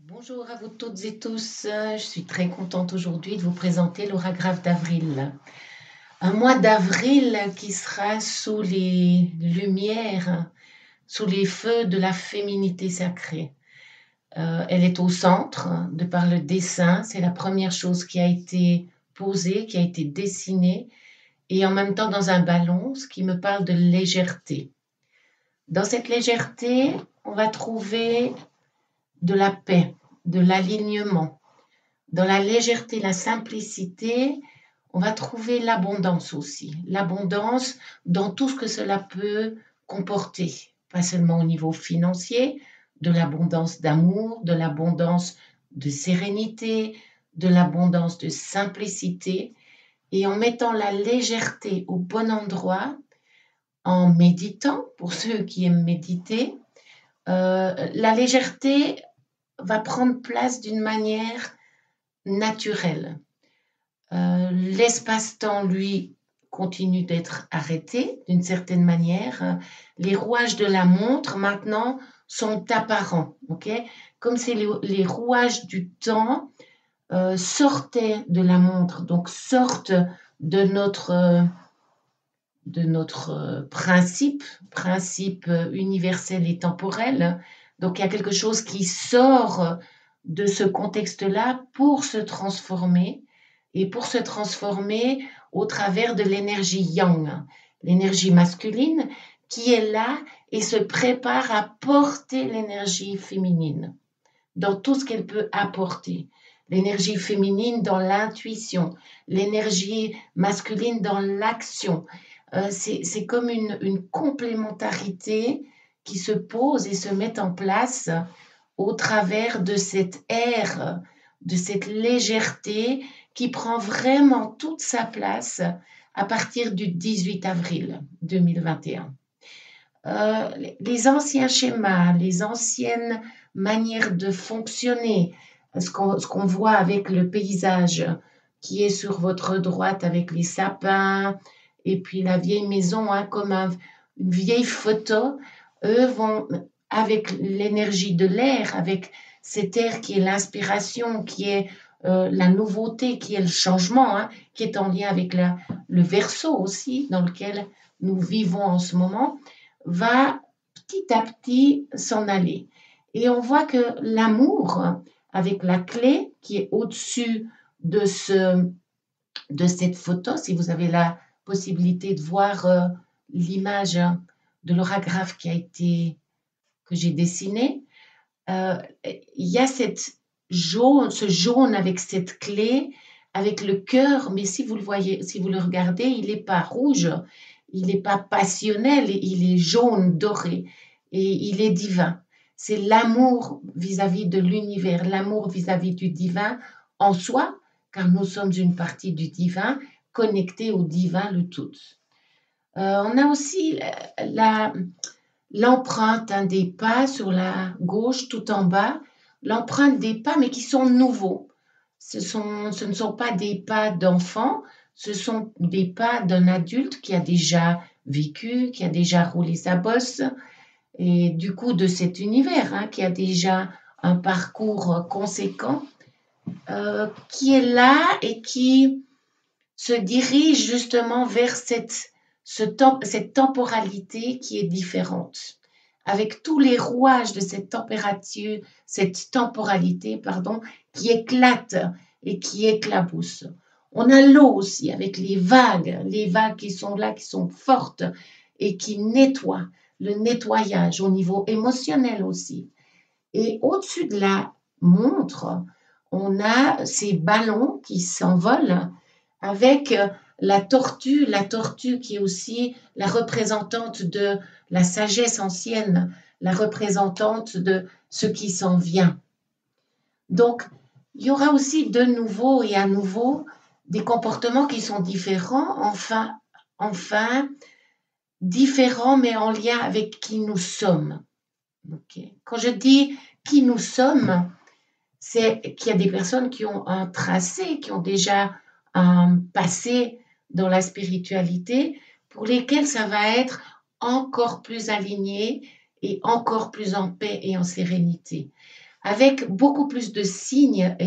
Bonjour à vous toutes et tous. Je suis très contente aujourd'hui de vous présenter l'orographe d'avril. Un mois d'avril qui sera sous les lumières, sous les feux de la féminité sacrée. Elle est au centre de par le dessin. C'est la première chose qui a été posée, qui a été dessinée, et en même temps dans un ballon, ce qui me parle de légèreté. Dans cette légèreté, on va trouver de la paix, de l'alignement. Dans la légèreté, la simplicité, on va trouver l'abondance aussi. L'abondance dans tout ce que cela peut comporter, pas seulement au niveau financier, de l'abondance d'amour, de l'abondance de sérénité, de l'abondance de simplicité. Et en mettant la légèreté au bon endroit, en méditant, pour ceux qui aiment méditer, la légèreté va prendre place d'une manière naturelle. L'espace-temps, lui, continue d'être arrêté d'une certaine manière. Les rouages de la montre, maintenant, sont apparents. Okay, comme si les rouages du temps sortaient de la montre, donc sortent de notre principe universel et temporel. Donc il y a quelque chose qui sort de ce contexte-là pour se transformer, et pour se transformer au travers de l'énergie yang, l'énergie masculine qui est là et se prépare à porter l'énergie féminine dans tout ce qu'elle peut apporter. L'énergie féminine dans l'intuition, l'énergie masculine dans l'action. C'est comme une complémentarité qui se pose et se met en place au travers de cette ère, de cette légèreté qui prend vraiment toute sa place à partir du 18 avril 2021. Les anciens schémas, les anciennes manières de fonctionner, ce qu'on voit avec le paysage qui est sur votre droite avec les sapins et puis la vieille maison, comme une vieille photo, eux vont avec l'énergie de l'air, avec cet air qui est l'inspiration, qui est la nouveauté, qui est le changement, qui est en lien avec le Verseau aussi, dans lequel nous vivons en ce moment, va petit à petit s'en aller. Et on voit que l'amour, avec la clé qui est au-dessus de cette photo, si vous avez la possibilité de voir l'image de l'orographe que j'ai dessiné, il y a ce jaune avec cette clé, avec le cœur, mais si vous le voyez, si vous le regardez, il n'est pas rouge, il n'est pas passionnel, il est jaune, doré, et il est divin. C'est l'amour vis-à-vis de l'univers, l'amour vis-à-vis du divin en soi, car nous sommes une partie du divin, connectés au divin, le tout. On a aussi l'empreinte des pas sur la gauche, tout en bas, l'empreinte des pas, mais qui sont nouveaux. Ce ne sont pas des pas d'enfant, ce sont des pas d'un adulte qui a déjà vécu, qui a déjà roulé sa bosse, et du coup de cet univers, qui a déjà un parcours conséquent, qui est là et qui se dirige justement vers cette temporalité qui est différente, avec tous les rouages de cette temporalité, qui éclate et qui éclabousse. On a l'eau aussi, avec les vagues qui sont là, qui sont fortes et qui nettoient, le nettoyage au niveau émotionnel aussi. Et au-dessus de la montre, on a ces ballons qui s'envolent avec la tortue qui est aussi la représentante de la sagesse ancienne, la représentante de ce qui s'en vient. Donc, il y aura aussi de nouveau et à nouveau des comportements qui sont différents, enfin différents, mais en lien avec qui nous sommes. Okay. Quand je dis qui nous sommes, c'est qu'il y a des personnes qui ont un tracé, qui ont déjà un passé dans la spiritualité, pour lesquelles ça va être encore plus aligné et encore plus en paix et en sérénité. avec beaucoup plus de signes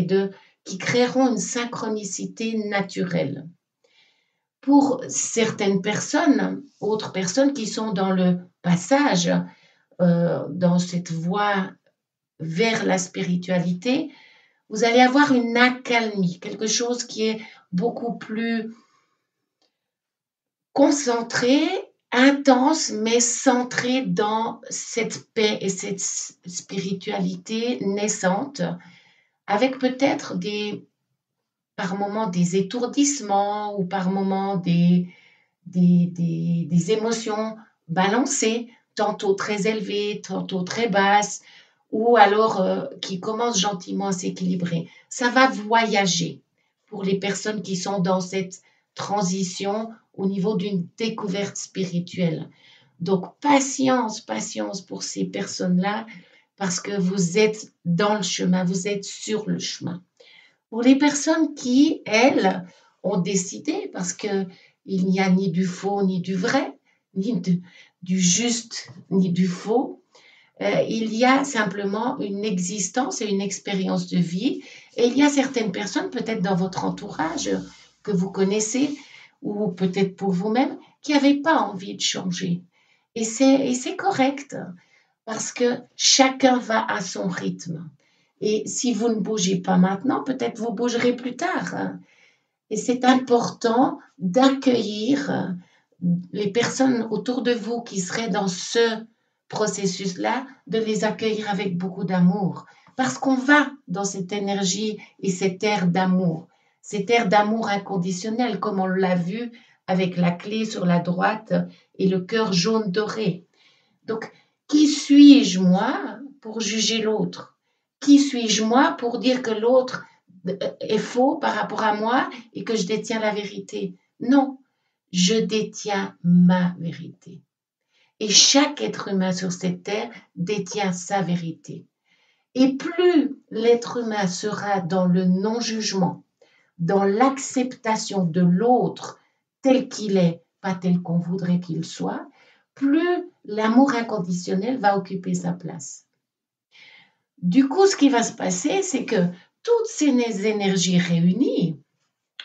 qui créeront une synchronicité naturelle. Pour certaines personnes, autres personnes qui sont dans le passage, dans cette voie vers la spiritualité, vous allez avoir une accalmie, quelque chose qui est beaucoup plus concentré, intense, mais centré dans cette paix et cette spiritualité naissante, avec peut-être par moments des étourdissements ou par moments des émotions balancées, tantôt très élevées, tantôt très basses, ou alors qui commencent gentiment à s'équilibrer. Ça va voyager pour les personnes qui sont dans cette transition au niveau d'une découverte spirituelle. Donc, patience, patience pour ces personnes-là, parce que vous êtes dans le chemin, vous êtes sur le chemin. Pour les personnes qui, elles, ont décidé, parce qu'il n'y a ni du faux ni du vrai, ni du juste ni du faux, il y a simplement une existence et une expérience de vie. Et il y a certaines personnes, peut-être dans votre entourage, que vous connaissez, ou peut-être pour vous-même, qui n'avaient pas envie de changer. Et c'est correct, parce que chacun va à son rythme. Et si vous ne bougez pas maintenant, peut-être vous bougerez plus tard. Et c'est important d'accueillir les personnes autour de vous qui seraient dans ce processus-là, de les accueillir avec beaucoup d'amour. Parce qu'on va dans cette énergie et cette ère d'amour, cette ère d'amour inconditionnel, comme on l'a vu avec la clé sur la droite et le cœur jaune doré. Donc, qui suis-je moi pour juger l'autre? Qui suis-je moi pour dire que l'autre est faux par rapport à moi et que je détiens la vérité? Non, je détiens ma vérité. Et chaque être humain sur cette terre détient sa vérité. Et plus l'être humain sera dans le non-jugement, dans l'acceptation de l'autre tel qu'il est, pas tel qu'on voudrait qu'il soit, plus l'amour inconditionnel va occuper sa place. Du coup, ce qui va se passer, c'est que toutes ces énergies réunies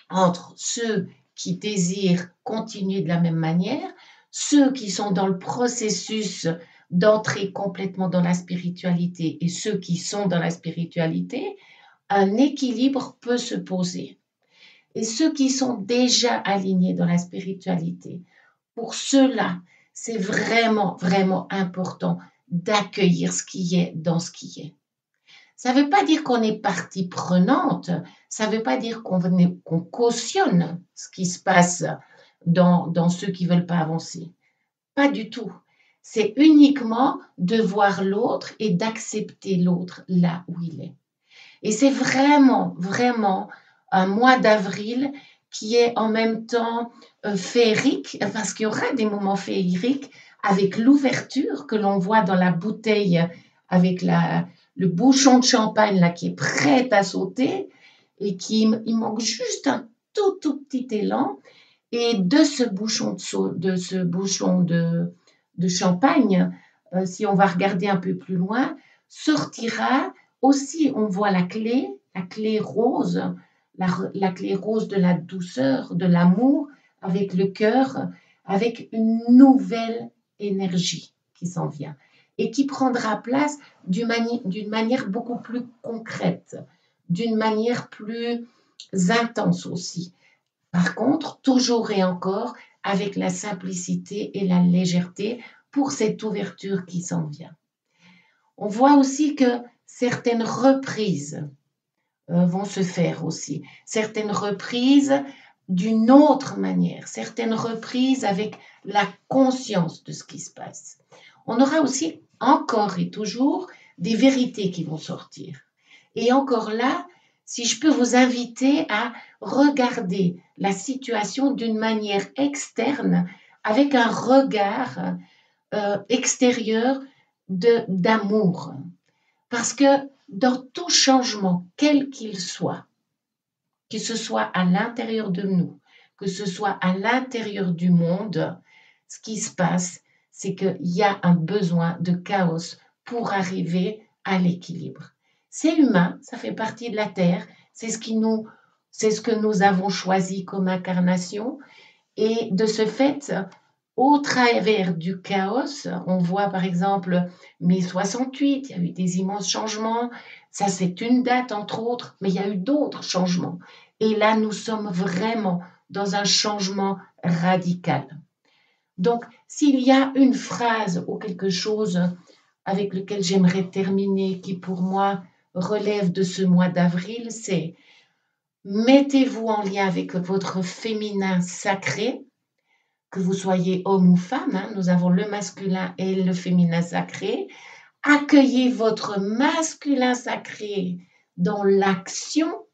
entre ceux qui désirent continuer de la même manière, ceux qui sont dans le processus d'entrer complètement dans la spiritualité et ceux qui sont dans la spiritualité, un équilibre peut se poser. Et ceux qui sont déjà alignés dans la spiritualité, pour ceux-là, c'est vraiment, vraiment important d'accueillir ce qui est dans ce qui est. Ça ne veut pas dire qu'on est partie prenante, ça ne veut pas dire qu'on cautionne ce qui se passe dans ceux qui ne veulent pas avancer. Pas du tout. C'est uniquement de voir l'autre et d'accepter l'autre là où il est. Et c'est vraiment, vraiment un mois d'avril qui est en même temps féerique, parce qu'il y aura des moments féeriques avec l'ouverture que l'on voit dans la bouteille avec le bouchon de champagne là, qui est prêt à sauter et il manque juste un tout petit élan. Et de ce bouchon de champagne, si on va regarder un peu plus loin, sortira aussi, on voit la clé rose, la clé rose de la douceur, de l'amour, avec le cœur, avec une nouvelle énergie qui s'en vient et qui prendra place d'une manière beaucoup plus concrète, d'une manière plus intense aussi. Par contre, toujours et encore, avec la simplicité et la légèreté pour cette ouverture qui s'en vient. On voit aussi que certaines reprises vont se faire aussi, certaines reprises d'une autre manière, certaines reprises avec la conscience de ce qui se passe. On aura aussi encore et toujours des vérités qui vont sortir. Et encore là, si je peux vous inviter à regarder la situation d'une manière externe, avec un regard extérieur d'amour. Parce que dans tout changement, quel qu'il soit, que ce soit à l'intérieur de nous, que ce soit à l'intérieur du monde, ce qui se passe, c'est qu'il y a un besoin de chaos pour arriver à l'équilibre. C'est humain, ça fait partie de la Terre, c'est ce que nous avons choisi comme incarnation. Et de ce fait, au travers du chaos, on voit par exemple mai 68, il y a eu des immenses changements. Ça, c'est une date, entre autres, mais il y a eu d'autres changements. Et là, nous sommes vraiment dans un changement radical. Donc, s'il y a une phrase ou quelque chose avec lequel j'aimerais terminer, qui pour moi relève de ce mois d'avril, c'est mettez-vous en lien avec votre féminin sacré, que vous soyez homme ou femme, hein, nous avons le masculin et le féminin sacré. Accueillez votre masculin sacré dans l'action,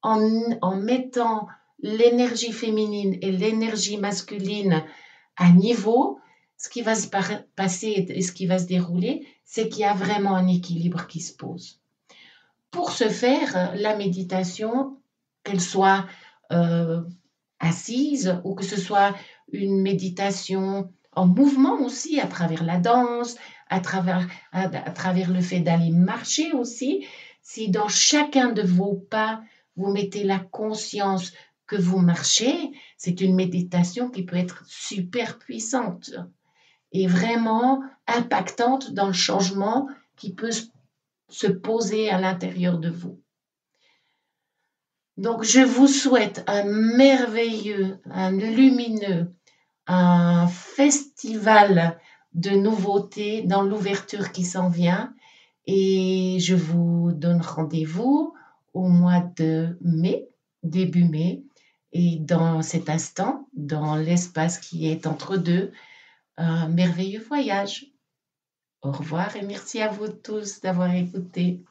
en mettant l'énergie féminine et l'énergie masculine à niveau. Ce qui va se passer et ce qui va se dérouler, c'est qu'il y a vraiment un équilibre qui se pose. Pour ce faire, la méditation, qu'elle soit assise ou que ce soit une méditation en mouvement aussi, à travers la danse, à travers le fait d'aller marcher aussi, si dans chacun de vos pas, vous mettez la conscience que vous marchez, c'est une méditation qui peut être super puissante et vraiment impactante dans le changement qui peut se poser à l'intérieur de vous. Donc, je vous souhaite un merveilleux, un lumineux, un festival de nouveautés dans l'ouverture qui s'en vient. Et je vous donne rendez-vous au mois de mai, début mai. Et dans cet instant, dans l'espace qui est entre deux, un merveilleux voyage. Au revoir et merci à vous tous d'avoir écouté.